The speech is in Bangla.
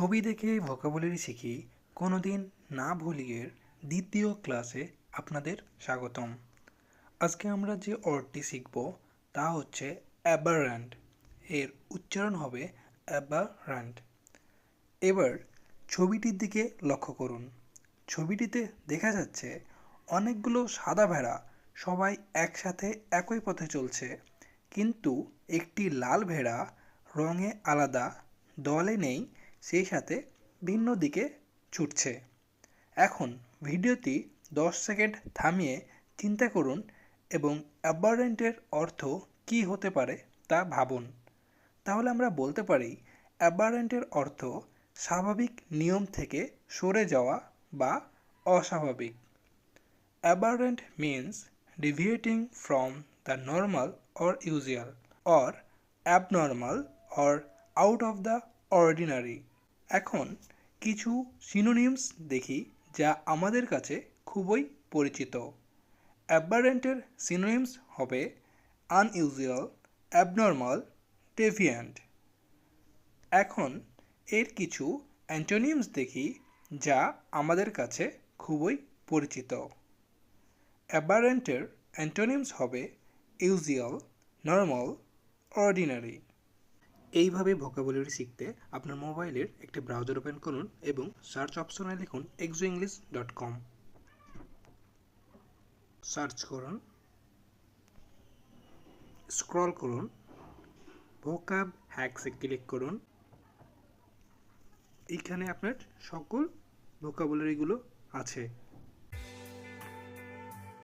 ছবি দেখে ভোকাবুলারি শিখি কোনোদিন না ভুলিয়ের দ্বিতীয় ক্লাসে আপনাদের স্বাগতম। আজকে আমরা যে ওয়ার্ডটি শিখব তা হচ্ছে অ্যাবারেন্ট। এর উচ্চারণ হবে অ্যাবারেন্ট। এবার ছবিটির দিকে লক্ষ্য করুন। ছবিটিতে দেখা যাচ্ছে অনেকগুলো সাদা ভেড়া সবাই একসাথে একই পথে চলছে, কিন্তু একটি লাল ভেড়া রঙে আলাদা, দলে নেই, সেই সাথে ভিন্ন দিকে ছুটছে। এখন ভিডিওটি 10 সেকেন্ড থামিয়ে চিন্তা করুন এবং অ্যাবারেন্টের অর্থ কী হতে পারে তা ভাবুন। তাহলে আমরা বলতে পারি অ্যাবারেন্টের অর্থ স্বাভাবিক নিয়ম থেকে সরে যাওয়া বা অস্বাভাবিক। Aberrant means deviating from the normal or usual, or abnormal or out of the ordinary. এখন কিছু সিনোনিমস দেখি যা আমাদের কাছে খুবই পরিচিত। অ্যাবারেন্টের সিনোনিমস হবে আনইউজুয়াল, অ্যাবনর্মাল, ডেভিয়েন্ট। এখন এর কিছু অ্যান্টোনিমস দেখি যা আমাদের কাছে খুবই পরিচিত। অ্যাবারেন্টের অ্যান্টোনিমস হবে ইউজুয়াল, নর্মাল, অর্ডিনারি। এইভাবে ভোকাবুলারি শিখতে আপনার মোবাইলের একটি ব্রাউজার ওপেন করুন এবং সার্চ অপশনে লিখুন exoenglish.com। সার্চ করুন, স্ক্রল করুন, ভোকাব হ্যাকসে ক্লিক করুন। এইখানে আপনার সকল ভোকাবুলারিগুলো আছে।